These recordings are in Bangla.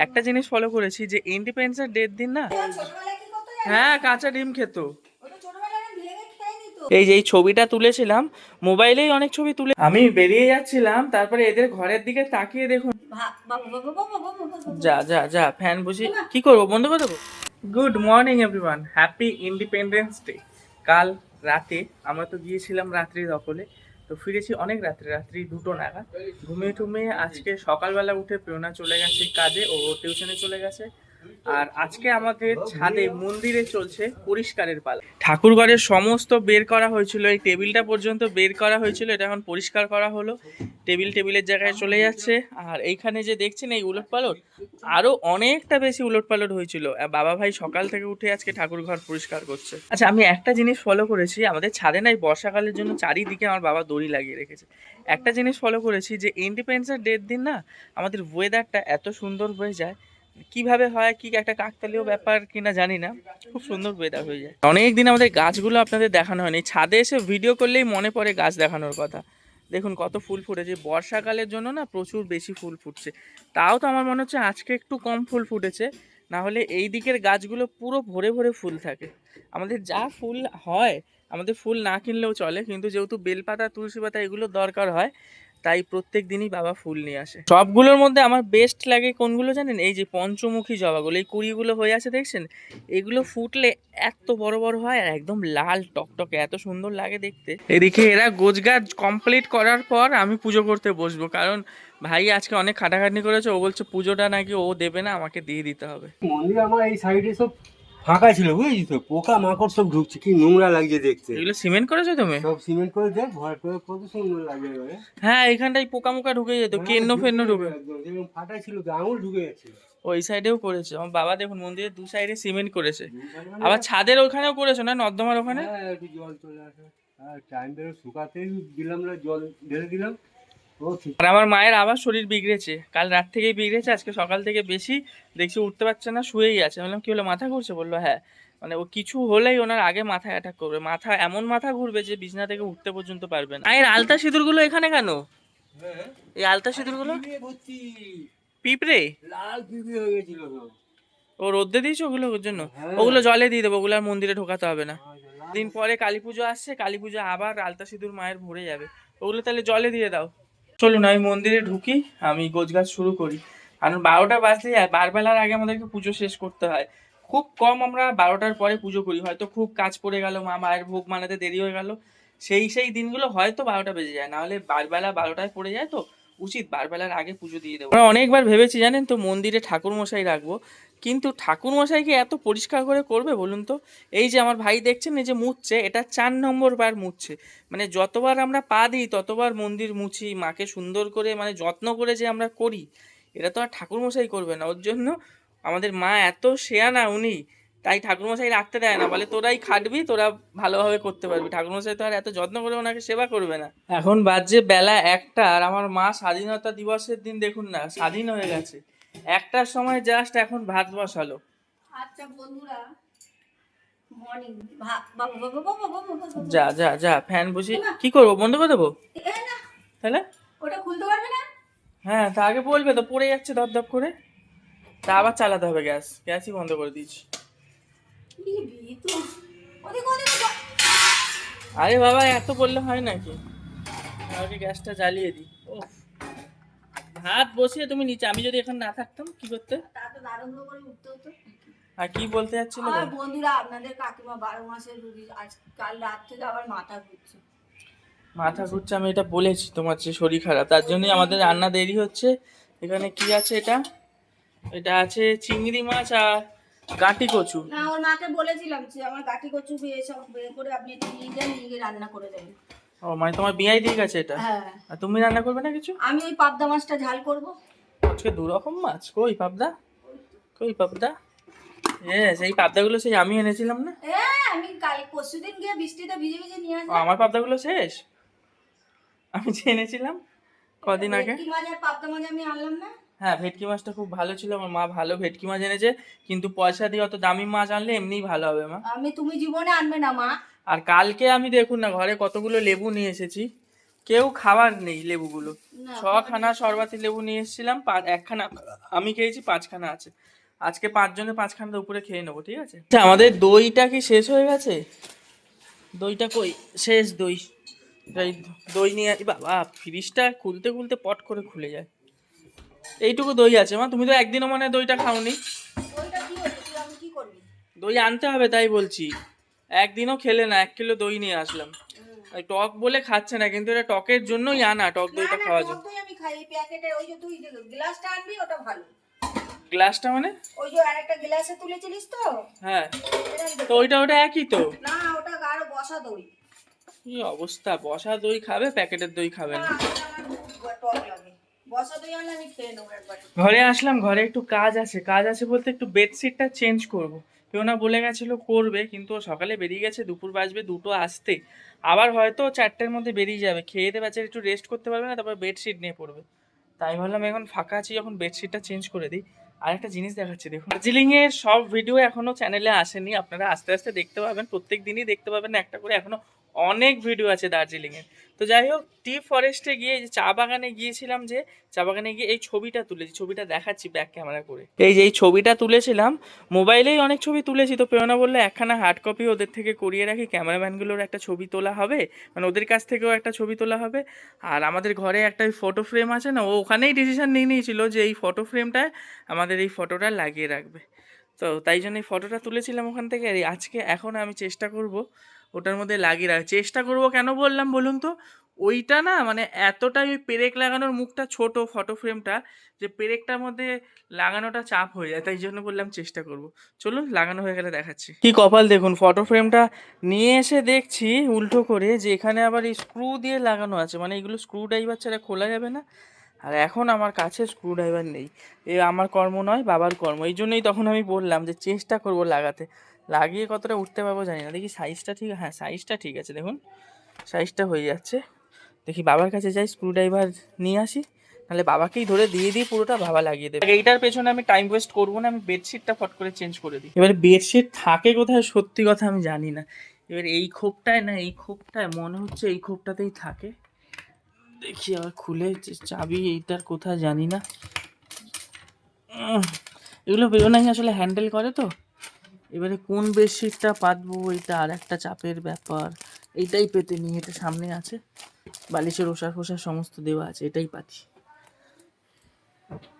একটা জিনিস ফলো করেছি যে ইন্ডিপেন্ডেন্স ডের দিন না, হ্যাঁ কাঁচা ডিম খেত। এই যে এই ছবিটা তুলেছিলাম মোবাইলেই, অনেক ছবি তুলে আমি বেরিয়ে যাচ্ছিলাম, তারপরে এদের ঘরের দিকে তাকিয়ে দেখুন, যা যা যা ফ্যান বুঝি কি করবো, বন্ধ করে দেবো। Good morning everyone, happy independence day. কাল রাতে আমরা তো গিয়েছিলাম রাত্রি দখলে, তো ফিরেছি অনেক রাত্রে, রাত্রি 2টো নাগাদ। ঘুমিয়ে টুমিয়ে আজকে সকালবেলা উঠে প্রেরণা চলে গেছে কাজে, ও টিউশনে চলে গেছে। আর আজকে আমাদের ছাদে মন্দিরে চলছে পরিষ্কারের পালা। ঠাকুরঘরের সমস্ত বের করা হয়েছিল, এই টেবিলটা পর্যন্ত বের করা হয়েছিল, এটা এখন পরিষ্কার করা হলো। টেবিলের জায়গায় চলে যাচ্ছে। আর এইখানে যে দেখছেন এই উলটপালট, আরো অনেকটা বেশি উলটপালট হয়েছিল। বাবা ভাই সকাল থেকে উঠে আজকে ঠাকুর ঘর পরিষ্কার করছে। আচ্ছা, আমি একটা জিনিস ফলো করেছি, আমাদের ছাদে নাই বর্ষাকালের জন্য চারিদিকে আমার বাবা দড়ি লাগিয়ে রেখেছে। একটা জিনিস ফলো করেছি যে ইন্ডিপেন্ডেন্স ডের দিন না আমাদের ওয়েদারটা এত সুন্দর হয়ে যায়। কিভাবে হয়, কি একটা কাকতালীয় ব্যাপার কিনা জানি না, খুব সুন্দর ওয়েদার হয়ে যায়। অনেকদিন আমাদের গাছগুলো আপনাদের দেখানো হয়নি, ছাদে এসে ভিডিও করলেই মনে পড়ে গাছ দেখানোর কথা। দেখুন কত ফুল ফুটেছে, বর্ষাকালের জন্য না প্রচুর বেশি ফুল ফুটছে। তাও তো আমার মনে হচ্ছে আজকে একটু কম ফুল ফুটেছে, না হলে এই দিকের গাছগুলো পুরো ভরে ভরে ফুল থাকে। আমাদের যা ফুল হয়, আমাদের ফুল না কিনলেও চলে, কিন্তু যেহেতু বেলপাতা তুলসী পাতা এগুলো দরকার হয়, তাই প্রত্যেক দিনই বাবা ফুল নিয়ে আসে। সবগুলোর মধ্যে আমার বেস্ট লাগে কোনগুলো জানেন? এই যে পঞ্চমুখী জবাগুলো, এই কুড়িগুলো হয়ে আছে দেখছেন, এগুলো ফুটলে এত বড় বড় হয় আর একদম লাল টকটকে, এত সুন্দর লাগে দেখতে। এদিকে এরা গোছগাছ কমপ্লিট করার পর আমি পুজো করতে বসবো, কারণ ভাই আজকে অনেক খাটাখাটনি করেছে, ও বলছে পুজোটা নাকি ও দেবে না, আমাকে দিয়ে দিতে হবে। মন্দির আমার এই সাইডে সব ফাঁকা ছিল, বুঝেছিস তো, পোকা মাকড় সব ঢুকছে, কি নোংরা লাগছে দেখতে। এগুলো সিমেন্ট করেছো তুমি? সব সিমেন্ট করে দেখ, ভর করে কত সুন্দর লাগে এবারে। হ্যাঁ, এইখানটায় পোকা মোকা ঢুকে যেত, কেন্ন ফেন্ন ঢুকে, একদম যেরকম ফাটা ছিল তো আঙুল ঢুকে যাচ্ছিল। ওই সাইডেও করেছে আমার বাবা। দেখুন মন্দিরের দু সাইডে সিমেন্ট করেছে, আবার ছাদের ওখানেও করেছে না, নর্দমার ওখানে। হ্যাঁ, একটু জল চলে আসে, আর টাইম বেরো শুকাতেই দিলাম না, জল ঢেলে দিলাম। ও ঠিক। আর আমার মায়ের আবার শরীর বিগড়েছে, কাল রাত থেকেই বিগড়েছে, আজকে সকাল থেকে বেশি দেখছি উঠতে পারছে না, শুয়েই আছে। বললাম কি হলো, মাথা ঘুরছে? বললো হ্যাঁ, মানে ও কিছু হলেই ওনার আগে মাথায় অ্যাটাক করবে, মাথা এমন মাথা ঘুরবে যে বিছনা থেকে উঠতে পর্যন্ত পারবে না। আর আলতা সিঁদুরগুলো এখানে কেন? হ্যাঁ, এই আলতা সিঁদুরগুলো পিঁপড়ে ভর্তি, পিঁপড়ে? লাল পিঁপড়ে হয়ে গেছিল সব। ও রোদ্দে দিয়েছে ওগুলো, ওর জন্য? হ্যাঁ। ওগুলো জলে দিয়ে দেবো, ওগুলো আর মন্দিরে ঢোকাতে হবে না। লাল। দিন পরে কালী পুজো আসছে, কালী পুজো আবার আলতা সিঁদুর মায়ের ভরে যাবে, ওগুলো তাহলে জলে দিয়ে দাও। চলুন আমি মন্দিরে ঢুকি, আমি গোছগাছ শুরু করি, কারণ 12টা বাজতে যায়, বারবেলার আগে আমাদেরকে পুজো শেষ করতে হয়। খুব কম আমরা 12টার পরে পুজো করি, হয়তো খুব কাজ পড়ে গেল, মায়ের ভোগ বানাতে দেরি হয়ে গেল, সেই দিনগুলো হয়তো 12টা বেজে যায়, নাহলে বারবেলা 12টায় পড়ে যায়, তো উচিত বারবেলার আগে পুজো দিয়ে দেবো। আমরা অনেকবার ভেবেছি জানেন তো মন্দিরে ঠাকুর মশাই রাখবো, কিন্তু ঠাকুর মশাইকে এত পরিষ্কার করে করবে বলুন তো? এই যে আমার ভাই দেখছেন, এই যে মুছছে, এটা 4 নম্বর বার মুছছে। মানে যতবার আমরা পা দিই ততবার মন্দির মুছি, মাকে সুন্দর করে মানে যত্ন করে যে আমরা করি, এটা তো আর ঠাকুরমশাই করবে না। ওর জন্য আমাদের মা এত শেয়ানা উনি, তাই ঠাকুরমশাই রাখতে দেয় না, বলে তোরাই খাটবি, তোরা ভালোভাবে করতে পারবি, ঠাকুরমশাই তো আর এত যত্ন করে ওনাকে সেবা করবে না। এখন বাজে বেলা 1টা, আর আমার মা স্বাধীনতা দিবসের দিন দেখুন না স্বাধীন হয়ে গেছে, 1টার সময় জাস্ট এখন ভাত বসালো। আচ্ছা বন্ধুরা, মর্নিং। বাবু বাবু বাবু বাবু বাবু, যা যা যা ফ্যান বুঝি কি করবো, বন্ধ করে দেবো এ না, তাহলে? ওটা খুলতে পারবে না। হ্যাঁ, তা আগে বলবে তো, পড়ে যাচ্ছে ধপ ধপ করে, তা আবার চালাতে হবে, গ্যাসই বন্ধ করে দিয়েছি। কি তো ওদিকে ওদিকে আরে বাবা এত বললে হয় নাকি, আগে গ্যাসটা জ্বালিয়ে দিই। ও, ভাত বসিয়ে তুমি নিচে, আমি যদি এখানে না থাকতাম কি করতে? তা তো দারুণ করে উঠতে হতো। আর কি বলতে যাচ্ছিল? আর বন্ধুরা, আপনাদের কাকিমা 12 মাসের রুগী, আজ কাল রাত থেকে আবার মাথা ঘুরছে। মাথা ঘুরছে, আমি এটা বলেছি তোমার যে শরীর খারাপ, তার জন্যই আমাদের রান্না দেরি হচ্ছে। এখানে কি আছে এটা? এটা আছে চিংড়ি মাছ আর গাঁটি কচু। না, ওর মাকে বলেছিলাম যে আমার গাঠি কচু সব বের করে আপনি একটু নিয়ে যান, নিয়ে গিয়ে রান্না করে দেবেন। ও মানে তোমার বিয়াই দিয়ে গেছে এটা? হ্যাঁ। আর তুমি রান্না করবে না কিছু? আমি ওই পাবদা মাছটা ঝাল করব। আজকে 2 রকম মাছ, কই পাবদা? কই পাবদা? সেই পাবদাগুলো সেই আমি এনেছিলাম না? আমি কাল পরশুদিন গিয়ে বৃষ্টিতে ভিজে ভিজে নিয়ে ও, আসলাম। আমার পাবদাগুলো শেষ, আমি যে এনেছিলাম কদিন আগে। ভেটকি মাছ আর পাবদা মাছ আমি আনলাম না। হ্যাঁ, ভেটকি মাছটা খুব ভালো ছিল, আমার মা ভালো ভেটকি মাছ এনেছে, কিন্তু পয়সা দিয়ে অত দামি মাছ আনলে এমনিই ভালো হবে মা। তুমি জীবনে আনবে না মা। আর কালকে আমি দেখুন না ঘরে কতগুলো লেবু নিয়ে এসেছি, কেউ খাবার নেই লেবুগুলো। না, ছখানা শরবতি লেবু নিয়ে এসেছিলাম, একখানা আমি খেয়েছি, 5খানা আছে। আজকে 5 জনে 5খানা উপরে খেয়ে নেবো, ঠিক আছে? আচ্ছা, আমাদের দইটা কি শেষ হয়ে গেছে? দইটা কই? শেষ দই। এই দই নিয়ে বাবা, ফ্রিজটা খুলতে খুলতে পট করে খুলে যায়। এইটুকু দই আছে মা, তুমি তো একদিনও মানে দইটা খাওনি। ওইটা কি হচ্ছে, তুই আমি কি করবি? দই আনতে হবে তাই বলছি, একদিনও খেলে না, 1 কিলো দই নিয়ে আসলাম। এই টক বলে খাচ্ছে না, কিন্তু এটা টকের জন্যই আনা, টক না দইটা না, খাওয়ার টক জন্য। দই আমি খাই, এই প্যাকেটের ওই যে তুই যে গ্লাসটা আনবি ওটা ভালো। গ্লাসটা মানে? ওই যে আরেকটা গ্লাসে তুলেছিলিস তো, হ্যাঁ, এরকম তো ওইটা একই তো। না, ওটা আরো বসা দই। কি অবস্থা, বসা দই খাবে, প্যাকেটের দই খাবে না, না। ওটা আমার খুব টক লাগে। বসা দই আনলে আমি খেয়ে নেবো একবার। ঘরে আসলাম, ঘরে একটু কাজ আছে, কাজ আছে বলতে একটু বেডশিটটা চেঞ্জ করব। কেউ না বলে গেছিলো করবে, কিন্তু ও সকালে বেরিয়ে গেছে, দুপুর বাজবে 2টো আসতে, আবার হয়তো 4টের মধ্যে বেরিয়ে যাবে, খেয়ে দিয়ে বাচ্চারা একটু রেস্ট করতে পারবে না, তারপর বেডশিট নিয়ে পড়বে। তাই ভাবলাম এখন ফাঁকা আছি যখন, বেডশিটটা চেঞ্জ করে দিই। আর একটা জিনিস দেখাচ্ছি দেখুন, দার্জিলিং এর সব ভিডিও এখনো চ্যানেলে আসেনি, আপনারা আস্তে আস্তে দেখতে পাবেন, প্রত্যেক দিনই দেখতে পাবেন একটা করে, এখনো অনেক ভিডিও আছে দার্জিলিং এর। তো যাই হোক, টি ফরেস্টে গিয়ে যে চা বাগানে গিয়েছিলাম, যে চা বাগানে গিয়ে এই ছবিটা তুলেছি, ছবিটা দেখাচ্ছি ব্যাক ক্যামেরা করে। এই যে এই ছবিটা তুলেছিলাম, মোবাইলেই অনেক ছবি তুলেছি, তো প্রেরণা বললো একখানা হার্ড কপি ওদের থেকে করিয়ে রাখি, ক্যামেরাম্যানগুলোর একটা ছবি তোলা হবে, মানে ওদের কাছ থেকেও একটা ছবি তোলা হবে। আর আমাদের ঘরে একটা ফটো ফ্রেম আছে না, ও ওখানেই ডিসিশন নিয়ে নিয়েছিল যে এই ফটো ফ্রেমটায় আমাদের এই ফটোটা লাগিয়ে রাখবে। তো তাই জন্য এই ফটোটা তুলেছিলাম ওখান থেকে, আর আজকে এখন আমি চেষ্টা করব ওটার মধ্যে লাগিয়ে রাখার চেষ্টা করব। কেন বললাম বলুন তো, ওইটা না মানে এতটাই ওই পেরেক লাগানোর মুখটা ছোট ফটো ফ্রেমটা, যে পেরেকটার মধ্যে লাগানোটা চাপ হয়ে যায়, তাই জন্য বললাম চেষ্টা করব। চলুন, লাগানো হয়ে গেলে দেখাচ্ছি। কি কপাল দেখুন, ফটো ফ্রেমটা নিয়ে এসে দেখছি উল্টো করে যে এখানে আবার এই স্ক্রু দিয়ে লাগানো আছে, মানে এগুলো স্ক্রু ড্রাইভার ছাড়া খোলা যাবে না। আর এখন আমার কাছে স্ক্রু ড্রাইভার নেই, এ আমার কর্ম নয়, বাবার কর্ম। এই জন্যই তখন আমি বললাম যে চেষ্টা করব লাগাতে, লাগিয়ে কতটা উঠতে পারবো জানি না। দেখি সাইজটা ঠিক, হ্যাঁ সাইজটা ঠিক আছে, দেখুন সাইজটা হয়ে যাচ্ছে। দেখি বাবার কাছে যাই, স্ক্রু ড্রাইভার নিয়ে আসি, নাহলে বাবাকেই ধরে দিয়ে দিই পুরোটা, বাবা লাগিয়ে দেবে। এইটার পেছনে আমি টাইম ওয়েস্ট করবো না, আমি বেডশিটটা ফট করে চেঞ্জ করে দিই। এবারে বেডশিট থাকে কোথায় সত্যি কথা আমি জানি না, এবার এই খোপটায় না, এই খোপটায় মনে হচ্ছে এই খোপটাতেই থাকে। দেখি আবার খুলে চাবি এইটার কোথায় জানি না। এগুলো বেরোনাই আসলে হ্যান্ডেল করে তো, এবারে কোন বেডশিটটা পাতবো এটা আর একটা চাপের ব্যাপার। এইটাই পেতে নিই, এটা সামনে আছে, বালিশের ওষার ফোষার সমস্ত দেওয়া আছে, এটাই পাতি।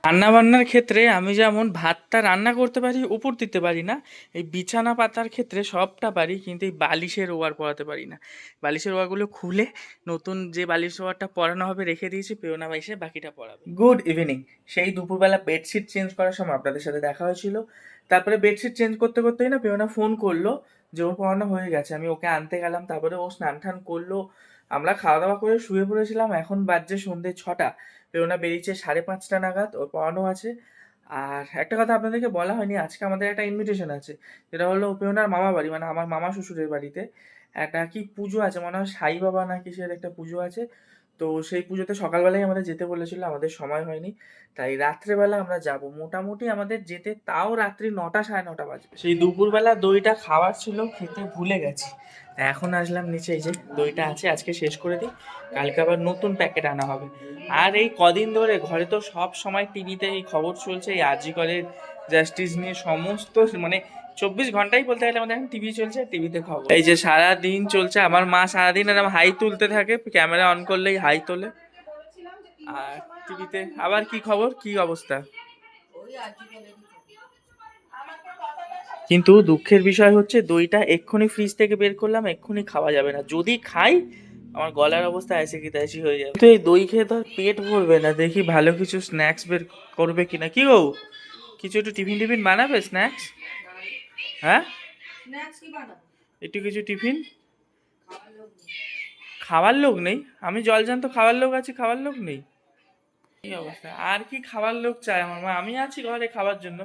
রান্না বান্নার ক্ষেত্রে আমি যেমন ভাতটা রান্না করতে পারি, উপর দিতে পারি না, এই বিছানা পাতার ক্ষেত্রে সবটা পারি, কিন্তু এই বালিশের ওয়ার পরাতে পারি না। বালিশের ওয়ারগুলো খুলে নতুন যে বালিশ ওয়ারটা পরানো হবে রেখে দিয়েছি, প্রেরণা এসে বাকিটা পরাবে। Good evening. সেই দুপুরবেলা বেডশিট চেঞ্জ করার সময় আপনাদের সাথে দেখা হয়েছিল, তারপরে বেডশিট চেঞ্জ করতে করতেই না প্রেরণা ফোন করলো যে ওর পড়ানো হয়ে গেছে, আমি ওকে আনতে গেলাম, তারপরে ও স্নান টান করলো, আমরা খাওয়া দাওয়া করে শুয়ে পড়েছিলাম। এখন বাজছে সন্ধ্যে 6টা, প্রেরণা বেরিয়েছে 5:30 নাগাদ, ওর পড়ানো আছে। আর একটা কথা আপনাদেরকে বলা হয়নি, আজকে আমাদের একটা ইনভিটেশন আছে, যেটা হলো প্রেরণার মামা বাড়ি, মানে আমার মামা শ্বশুরের বাড়িতে একটা কি পুজো আছে, মনে হয় সাই বাবা না কিসের একটা পুজো আছে। তো সেই পুজোতে সকালবেলায় আমাদের যেতে বলেছিল, আমাদের সময় হয়নি, তাই রাত্রেবেলা আমরা যাব। মোটামুটি আমাদের যেতে তাও রাত্রি 9টা 9:30 বাজে। সেই দুপুরবেলা দইটা খাওয়ার ছিল, খেতে ভুলে গেছি, এখন আসলাম নিচে, এই যে দইটা আছে, আজকে শেষ করে দিই, কালকে আবার নতুন প্যাকেট আনা হবে। আর এই কদিন ধরে ঘরে তো সব সময় টিভিতে এই খবর চলছে, এই আরজি করের জাস্টিস নিয়ে সমস্ত, মানে 24 ঘন্টাই বলতে গেলে আমাদের এখন টিভি চলছে, টিভিতে খবর এই যে সারা দিন চলছে। আমার মা সারাদিন এরকম হাই তুলতে থাকে, ক্যামেরা অন করলেই হাই তোলে। আর টিভিতে আবার কি খবর, কি অবস্থা। কিন্তু দুঃখের বিষয় হচ্ছে দইটা এক্ষুনি ফ্রিজ থেকে বের করলাম, এক্ষুনি খাওয়া যাবে না, যদি খাই আমার গলার অবস্থা এসে কি তাইসি হয়ে যাবে। তো এই দই খেয়ে তো আর পেট ভরবে না, দেখি ভালো কিছু স্ন্যাক্স বের করবে কিনা। কি গো, কিছু একটু টিফিন টিফিন বানাবে স্ন্যাক্স? হ্যাঁ, স্ন্যাক্স কি বানাবো? একটু কিছু টিফিন। খাওয়ার লোক নেই? আমি জলজান তো খাওয়ার লোক আছি, খাওয়ার লোক নেই? কি অবস্থা, আর কি খাওয়ার লোক চাই আমার মা, আমি আছি ঘরে খাওয়ার জন্য,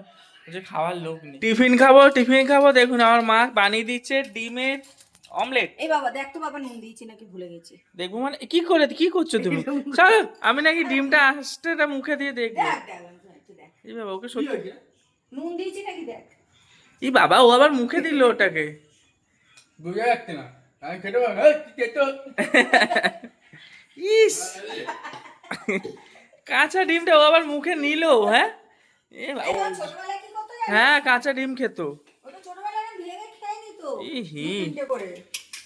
যে খাওয়ার লোক নেই। টিফিন খাবো, টিফিন খাবো, দেখুন আমার মা বানিয়ে দিচ্ছে ডিমের অমলেট। এই বাবা দেখ তো, বাবা নুন দিয়েছি নাকি ভুলে গেছি। দেখবো মানে কি করে, কি করছো তুমি? চলো, আমি নাকি ডিমটা আস্তে মুখে দিয়ে দেখবো। দেখ দেখ একটু দেখ, এই বাবা, ওকে সত্যি, নুন দিয়েছি নাকি দেখ। এই বাবা ও আবার মুখে দিল ওটাকে, বুঝে যাচ্ছে না, আমি খেতে পারবো। ইস, কাঁচা ডিমটা ও আবার মুখে নিল, হ্যাঁ? এ বাবা, ও ছোটবেলায় কি করতো জানো? হ্যাঁ কাঁচা ডিম খেত। ও তো ছোটবেলায় না ভেঙে খেয়ে নিত। ইহি, 2-3টে করে।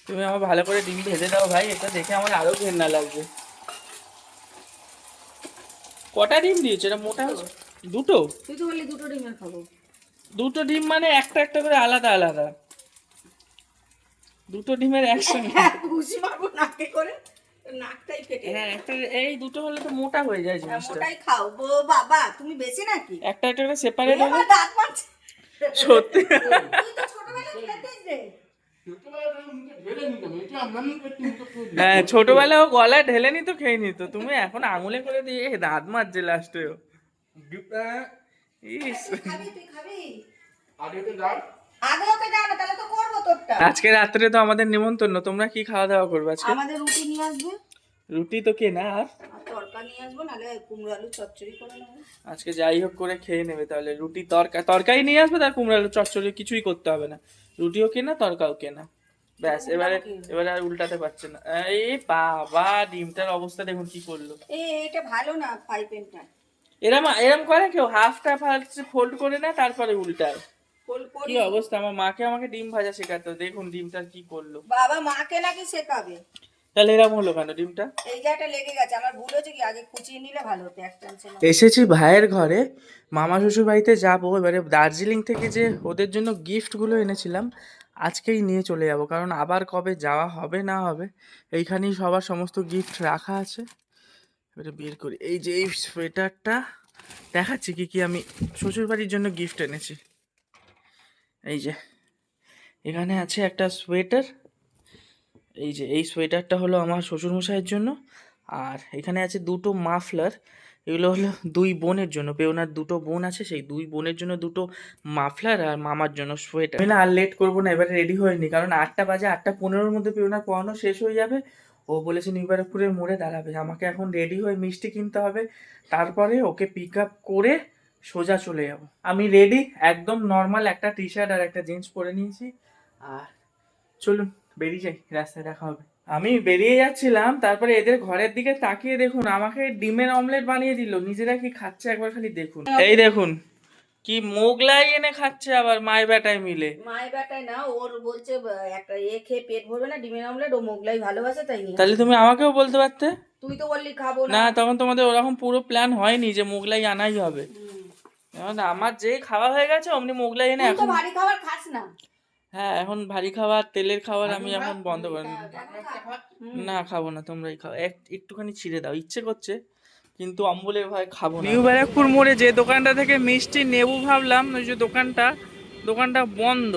তুমি আমার ভালো করে ডিম ভেজে দাও ভাই, এটা দেখে আমার আরো ঘেন্না লাগবে। কটা ডিম দিয়েছো? এটা মোটা হচ্ছে। দুটো? তুই তো বললি 2টো ডিমের খাবো। দুটো ডিম মানে একটা একটা করে আলাদা আলাদা, দুটো ডিমের একসঙ্গে? ঘুষি মারবো নাকে করে, নাকটাই ফেটে হ্যাঁ একটা, এই দুটো হলে তো মোটা হয়ে যায় যাবে। জিনিসটা। মোটাই খাও। ও বাবা, তুমি বেশি নাকি? একটা একটা করে সেপারেট হলে আমার দাঁত মারছে। সত্যি। তুই তো ছোটবেলায় খেতিস রে। হ্যাঁ ছোটবেলায় ও গলায় ঢেলে নিত, খেয়ে নিত, তুমি এখন আঙুলে করে দিয়ে দাঁত মারছে লাস্টেও। ইস, তুই খাবি? আগে ওকে দাও না, তাহলে তো করবো তোরটা। আজকে রাত্রে তো আমাদের নিমন্ত্রণ, তোমরা কি খাওয়া দাওয়া করবে আজকে? আমাদের রুটি নিয়ে আসবে রুটি তো কেনা, আর আর তরকা নিয়ে আসবো, নাহলে কুমড়ো আলু চচ্চড়ি করে নেবো। আজকে যাই হোক করে খেয়ে নেবে তাহলে। রুটি তরকারি নিয়ে আসবে, তার কুমড়ো আলু চচ্চড়ি কিছুই করতে হবে না, রুটিও কেনা তরকাও কেনা, ব্যাস। এবারে এবারে আর উল্টাতে পারছে না। এই বাবা, ডিমটার অবস্থা দেখুন কি করলো। এটা ভালো না, ফ্রাই প্যানটা এরম এরম করে কেউ? হাফটা ফার্স্ট ফোল্ড করে না, তারপরে উল্টায়। ফুল কি করি। অবস্থা, আমার মাকে আমাকে ডিম ভাজা শেখাতো, দেখুন ডিমটা কি করলো। বাবা মাকে নাকি শেখাবে? তাহলে এরম হলো কেন ডিমটা? এই জায়গাটা লেগে গেছে, আমার ভুল হচ্ছে কি, আগে কুচিয়ে নিলে ভালো হতো, এক চামচে না। এসেছি ভাইয়ের ঘরে, মামা শ্বশুর বাড়িতে যাবো। এবারে দার্জিলিং থেকে যে ওদের জন্য গিফটগুলো এনেছিলাম আজকেই নিয়ে চলে যাব, কারণ আবার কবে যাওয়া হবে না হবে। এইখানেই সবার সমস্ত গিফট রাখা আছে। এবারে বের করি, এই যে এই সোয়েটারটা দেখাচ্ছি কি কি আমি শ্বশুর বাড়ির জন্য গিফট এনেছি। এই যে এখানে আছে একটা সোয়েটার, এই যে এই সোয়েটারটা হলো আমার শ্বশুরমশাইয়ের জন্য। আর এখানে আছে দুটো মাফলার, এগুলো হলো দুই বোনের জন্য, পেওনার দুটো বোন আছে, সেই দুই বোনের জন্য দুটো মাফলার, আর মামার জন্য সোয়েটার। আমি না আর লেট করবো না, এবারে রেডি হয়নি, কারণ 8টা বাজে, 8:15-র মধ্যে পেওনার পড়ানো শেষ হয়ে যাবে। ও বলেছে নিউ ব্যারাকপুরের মোড়ে দাঁড়াবে, আমাকে এখন রেডি হয়ে মিষ্টি কিনতে হবে, তারপরে ওকে পিক আপ করে সোজা চলে যাব। আমি রেডি, একদম নর্মাল একটা টি শার্ট আর একটা জিন্স পরে নিয়েছি। আর চলুন বেরিয়ে যাই, রাস্তায় দেখা হবে। আমি বেরিয়ে যাচ্ছিলাম, তারপরে এদের ঘরের দিকে তাকিয়ে দেখুন আমাকে ডিমের অমলেট বানিয়ে দিল। নিজেরা কি খাচ্ছে একবার খালি দেখুন। এই দেখুন কি মোগলাই এনে খাচ্ছে আবার মায় বেটায় মিলে। মায়ের বেটায় না, ওর বলছে একটা খেয়ে পেট ভরবে না, ডিমের অমলেট, ও মোগলাই ভালোবাসে তাই নিয়ে। তাহলে তুমি আমাকেও বলতে পারতে তুই তো বললি খাবো না, না। তখন তোমাদের ওরকম পুরো প্ল্যান হয়নি যে মোগলাই আনাই হবে। এখন আমার যেই খাওয়া হয়ে গেছে অমনি মোগলাই এনে তুই তো এখন, ভারী খাবার খাস না। হ্যাঁ এখন ভারী খাবার তেলের খাবার আমি এখন বন্ধ করে দিই। এখন খা। না খাবো না, তোমরাই খাও। একটুখানি ছিঁড়ে দাও, ইচ্ছে করছে কিন্তু অম্বলের ভয় খাবো না। নিউ ব্যারাকপুর মোড়ে যে দোকানটা থেকে মিষ্টি নেবো ভাবলাম, ওই যে দোকানটা বন্ধ।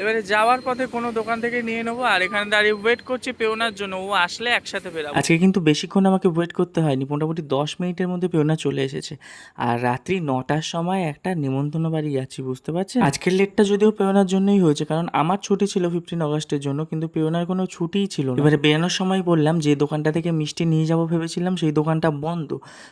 এবারে যাওয়ার পথে কোনো দোকান থেকে নিয়ে নেবো, আর এখানে দাঁড়িয়ে ওয়েট করছি পেওনার জন্য, ও আসলে একসাথে বেরাবো। আজকে কিন্তু বেশিক্ষণ আমাকে ওয়েট করতে হয়নি, মোটামুটি 10 মিনিটের মধ্যে পেওনা চলে এসেছে। আর রাত্রি 9টার সময় একটা নিমন্ত্রণ বাড়ি যাচ্ছি, বুঝতে পারছেন। আজকের লেটটা যদিও পেওনার জন্যই হয়েছে, কারণ আমার ছুটি ছিল 15 আগস্টের জন্য, কিন্তু পেওনার কোনো ছুটিই ছিল না। এবারে বেরানোর সময় বললাম যে দোকানটা থেকে মিষ্টি নিয়ে যাবো ভেবেছিলাম, সেই দোকানটা বন্ধ।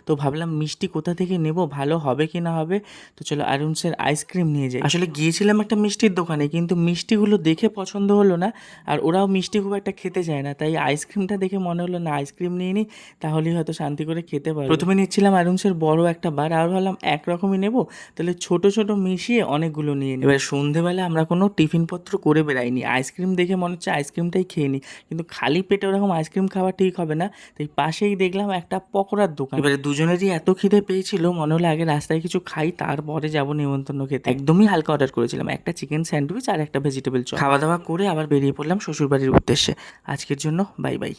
তো ভাবলাম মিষ্টি কোথা থেকে নেব, ভালো হবে কি না হবে। তো চলো আরুনসের আইসক্রিম নিয়ে যাই। আসলে গিয়েছিলাম একটা মিষ্টির দোকানে, কিন্তু মিষ্টিগুলো দেখে পছন্দ হলো না, আর ওরাও মিষ্টি খুব একটা খেতে চায় না, তাই আইসক্রিমটা দেখে মনে হলো না আইসক্রিম নিয়ে নিই, তাহলেই হয়তো শান্তি করে খেতে পারবো। প্রথমে নিচ্ছিলাম আরুনসের বড় একটা বার, আর ভাবলাম একরকমই নেবো, তাহলে ছোট ছোট মিশিয়ে অনেকগুলো নিয়ে নিই। এবার সন্ধেবেলা আমরা কোনো টিফিনপত্র করে বেরাইনি, আইসক্রিম দেখে মনে হচ্ছে আইসক্রিমটাই খেয়ে নিই, কিন্তু খালি পেটে ওরকম আইসক্রিম খাওয়া ঠিক হবে না, তাই পাশেই দেখলাম একটা পকোড়ার দোকান। এবারে দুজনেরই এত খিদে পেয়েছিল, মনে হলো আগে রাস্তায় কিছু খাই, তারপরে যাবো নিমন্ত্রণ খেতে। একদমই হালকা অর্ডার করেছিলাম, একটা চিকেন স্যান্ডউইচ আর একটা ভেজিটেবল চপ। খাওয়া দাওয়া করে আবার বেরিয়ে পড়লাম শ্বশুরবাড়ির উদ্দেশ্যে। আজকের জন্য বাই বাই।